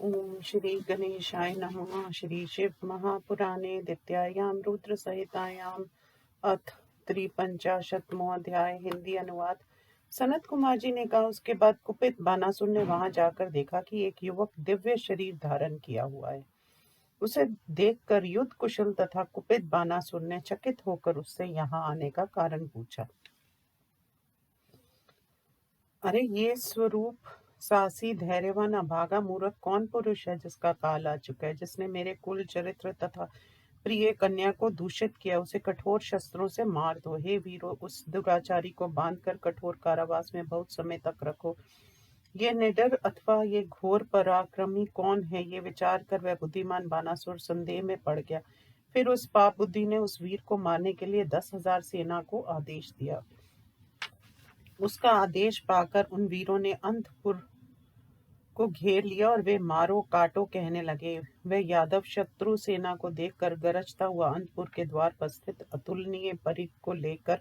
ओम श्री गणेशाय नमः। श्री शिव महापुराणे द्वितीयायां रुद्र संहितायां अथ त्रिपंचाशत्मो अध्याय। हिंदी अनुवाद। सनत कुमार जी ने कहा, उसके बाद कुपित बानासुर ने वहां जाकर देखा कि एक युवक दिव्य शरीर धारण किया हुआ है। उसे देखकर युद्ध कुशल तथा कुपित बानासुर ने चकित होकर उससे यहाँ आने का कारण पूछा। अरे ये स्वरूप साहसी धैर्यवान अभागा मूर्ख कौन पुरुष है जिसका काल आ चुका है, जिसने मेरे कुल चरित्र तथा प्रिय कन्या को दूषित किया। उसे कठोर शस्त्रों से मार दो। हे वीरो, उस दुराचारी को बांधकर कठोर कारावास में बहुत समय तक रखो। ये निडर अथवा ये घोर पराक्रमी कौन है, ये विचार कर वह बुद्धिमान बानासुर संदेह में पड़ गया। फिर उस पाप बुद्धि ने उस वीर को मारने के लिए 10,000 सेना को आदेश दिया। उसका आदेश पाकर उन वीरों ने अंतपुर को घेर लिया और वे मारो काटो कहने लगे। वे यादव शत्रु सेना को देखकर गरजता हुआ अंतपुर के द्वार पर स्थित अतुलनीय परिघ को लेकर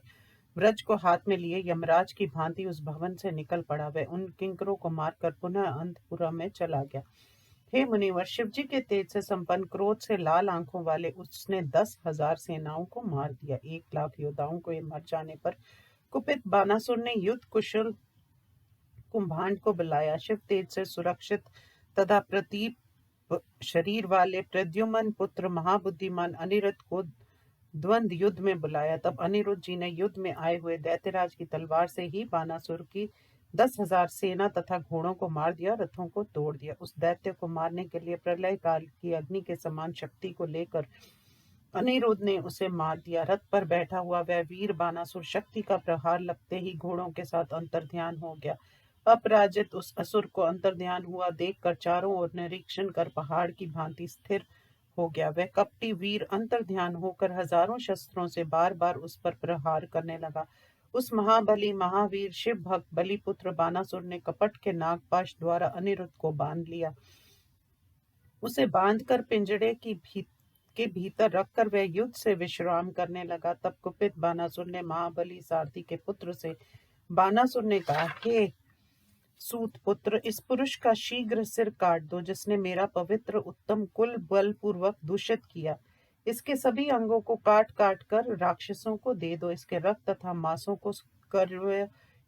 व्रज को हाथ में लिए यमराज की भांति उस भवन से निकल पड़ा। वह उन किंकरों को मारकर पुनः अंतपुरा में चला गया। हे मुनिवर, शिवजी के तेज से संपन्न क्रोध से लाल आंखों वाले उसने 10,000 सेनाओं को मार दिया। 1,00,000 योद्धाओं को मर जाने पर कुपित बानासुर ने युद्ध कुशल कुंभांड को बुलाया। शिव तेज से सुरक्षित तथा प्रतीप शरीर वाले प्रद्युम्न पुत्र महाबुद्धिमान अनिरुद्ध को द्वंद्व युद्ध में बुलाया। तब अनिरुद्ध जी ने युद्ध में आए हुए दैत्यराज की तलवार से ही बानासुर की 10,000 सेना तथा घोड़ों को मार दिया, रथों को तोड़ दिया। उस दैत्य को मारने के लिए प्रलय काल की अग्नि के समान शक्ति को लेकर अनिरुद्ध ने उसे मार दिया। रथ पर बैठा हुआ वह वीर बानासुर शक्ति का प्रहार लगते ही घोड़ों के साथ अंतर्ध्यान हो गया। अपराजित उस असुर को अंतर्ध्यान हुआ देखकर चारों ओर निरीक्षण कर पहाड़ की भांति स्थिर हो गया। वह कपटी वीर अंतर्ध्यान होकर हजारों शस्त्रों से बार बार उस पर प्रहार करने लगा। उस महाबली महावीर शिव भक्त बलिपुत्र बानासुर ने कपट के नागपाश द्वारा अनिरुद्ध को बांध लिया। उसे बांधकर पिंजड़े के भीतर रखकर वह युद्ध से विश्राम करने लगा। तब कुपित बानासुर ने महाबली सारथी के पुत्र से बानासुर ने कहा, हे सूत पुत्र, इस पुरुष का शीघ्र सिर काट दो जिसने मेरा पवित्र उत्तम कुल बलपूर्वक दूषित किया। इसके सभी अंगों को काट काट कर राक्षसों को दे दो। इसके रक्त तथा मांसों को कौवे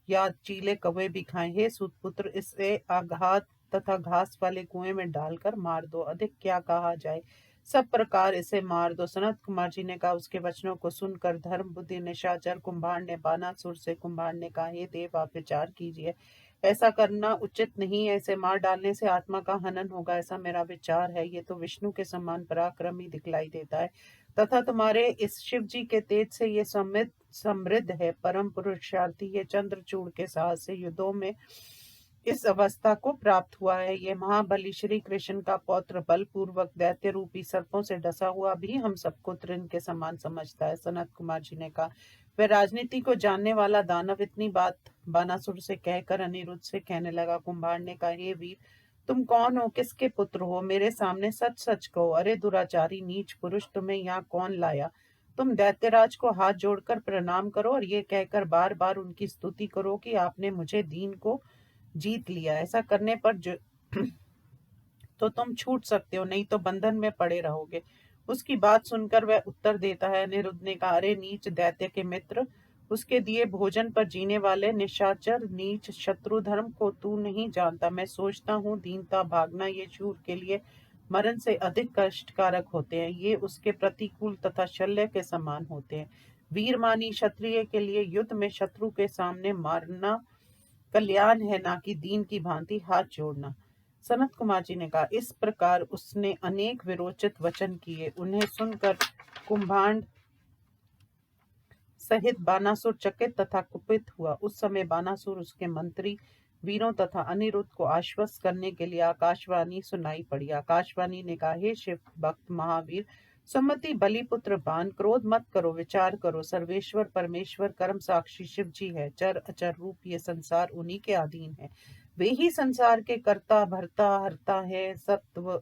या चीले कौवे भी खाएं। हे सूतपुत्र, इसे आघात तथा घास वाले कुएं में डालकर मार दो। अधिक क्या कहा जाए, सब प्रकार इसे मार दो। सनत कुमार जी ने कहा, उसके वचनों को सुनकर धर्म बुद्धि निशाचर कुंभांड ने बानासुर से कुंभांड ने कहा, हे देव, आप विचार कीजिए, ऐसा करना उचित नहीं है। इसे मार डालने से आत्मा का हनन होगा, ऐसा मेरा विचार है। ये तो विष्णु के समान पराक्रमी दिखलाई देता है तथा तुम्हारे इस शिव जी के तेज से ये समृद्ध है। परम पुरुषार्थी ये चंद्रचूड़ के साहस से युद्धों में इस अवस्था को प्राप्त हुआ है। ये महाबली श्री कृष्ण का पौत्र बलपूर्वक दैत्य रूपी सर्पों से डसा हुआ भी हम सबको तृण के समान समझता है। सनत कुमार जी ने कहा, वह राजनीति को जानने वाला दानव इतनी बात बानासुर से कहकर अनिरुद्ध से कहने लगा। कुंभार ने कहा, हे वीर, तुम कौन हो, किसके पुत्र हो, मेरे सामने सच सच कहो। अरे दुराचारी नीच पुरुष, तुम्हें यहाँ कौन लाया? तुम दैत्यराज को हाथ जोड़कर प्रणाम करो और ये कहकर बार बार उनकी स्तुति करो कि आपने मुझे दीन को जीत लिया। ऐसा करने पर तो तुम छूट सकते हो, नहीं तो बंधन में पड़े रहोगे। उसकी बात सुनकर वह उत्तर देता है। अनिरुद्ध ने कहा, अरे नीच दैत्य के मित्र, उसके दिए भोजन पर जीने वाले निशाचर नीच शत्रु धर्म को तू नहीं जानता। मैं सोचता हूँ दीनता भागना ये शूर के लिए मरण से अधिक कष्टकारक होते हैं। ये उसके प्रतिकूल तथा शल्य के समान होते हैं। वीरमानी क्षत्रिय के लिए युद्ध में शत्रु के सामने मारना कल्याण है, ना कि दीन की भांति हाथ जोड़ना। सनत कुमार जी ने कहा, इस प्रकार उसने अनेक विरोचित वचन किए। उन्हें सुनकर कुंभांड सहित बानासुर चकित तथा कुपित हुआ। उस समय बानासुर, उसके मंत्री वीरों तथा अनिरुद्ध को आश्वस्त करने के लिए आकाशवाणी सुनाई पड़ी। आकाशवाणी ने कहा, हे शिव भक्त महावीर सुमति बलिपुत्र बान, क्रोध मत करो, विचार करो। सर्वेश्वर परमेश्वर कर्म साक्षी शिव जी है। चर अचर रूप ये संसार उन्हीं के अधीन है। वे ही संसार के कर्ता भरता हरता है। सत्व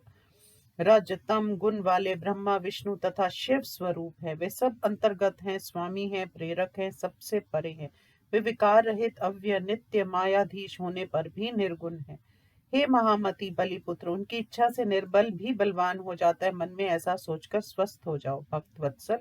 रज तम गुण वाले ब्रह्मा विष्णु तथा शिव स्वरूप है। वे सब अंतर्गत हैं, स्वामी हैं, प्रेरक हैं, सबसे परे हैं। वे विकार रहित अव्यय नित्य मायाधीश होने पर भी निर्गुण है। हे महामती बलिपुत्र, उनकी इच्छा से निर्बल भी बलवान हो जाता है, मन में ऐसा सोचकर स्वस्थ हो जाओ। भक्त वत्सल,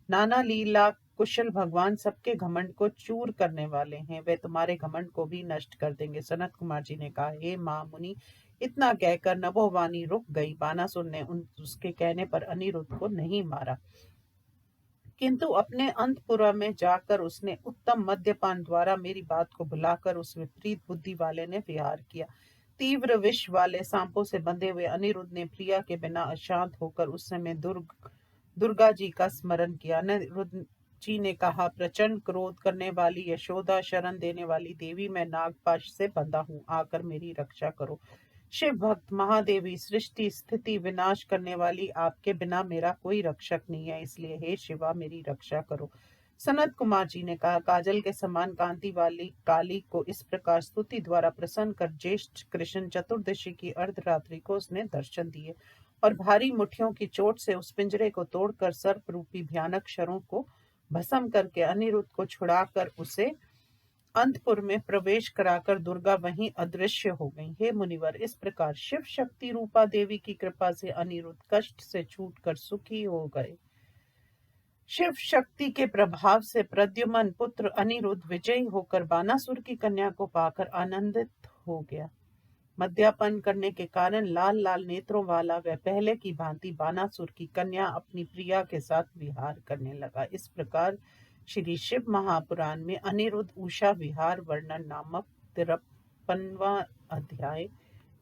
नाना लीला कुशल भगवान सबके घमंड को चूर करने वाले हैं, वे तुम्हारे घमंड को भी नष्ट कर देंगे। सनत कुमार जी ने कहा, हे महामुनि, इतना कहकर नभोवाणी रुक गई। बानासुर ने उसके कहने पर अनिरुद्ध को नहीं मारा, किंतु अपने अंतपुरा में जाकर उसने उत्तम मद्यपान द्वारा मेरी बात को भुलाकर उस विपरीत बुद्धि वाले ने विहार किया। तीव्र विष वाले सांपों से बंधे हुए अनिरुद्ध ने प्रिया के बिना अशांत होकर उस समय दुर्गा जी का स्मरण किया। अनिरुद्ध जी ने कहा, प्रचंड क्रोध करने वाली यशोदा, शरण देने वाली देवी, मैं नागपाश से बंधा हूँ, आकर मेरी रक्षा करो। शिव भक्त महादेवी, सृष्टि स्थिति विनाश करने वाली, आपके बिना मेरा कोई रक्षक नहीं है, इसलिए हे शिवा मेरी रक्षा करो। सनत कुमार जी ने कहा, काजल के समान कांति वाली काली को इस प्रकार स्तुति द्वारा प्रसन्न कर ज्येष्ठ कृष्ण चतुर्दशी की अर्धरात्रि को उसने दर्शन दिए और भारी मुठियों की चोट से उस पिंजरे को तोड़कर सर्प रूपी भयानक शरों को भस्म करके अनिरुद्ध को छुड़ाकर उसे अंतपुर में प्रवेश कराकर दुर्गा वहीं अदृश्य हो गई। हे मुनिवर, इस प्रकार शिव शक्ति रूपा देवी की कृपा से अनिरुद्ध कष्ट से छूटकर सुखी हो गए। शिव शक्ति के प्रभाव से प्रद्युमन पुत्र अनिरुद्ध विजयी होकर बानासुर की कन्या को पाकर आनंदित हो गया। मद्यपान करने के कारण लाल लाल नेत्रों वाला वह पहले की भांति बानासुर की कन्या अपनी प्रिया के साथ विहार करने लगा। इस प्रकार श्री शिव महापुराण में अनिरुद्ध उषा विहार वर्णन नामक 53वां अध्याय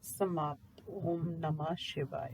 समाप्त। ओम नमः शिवाय।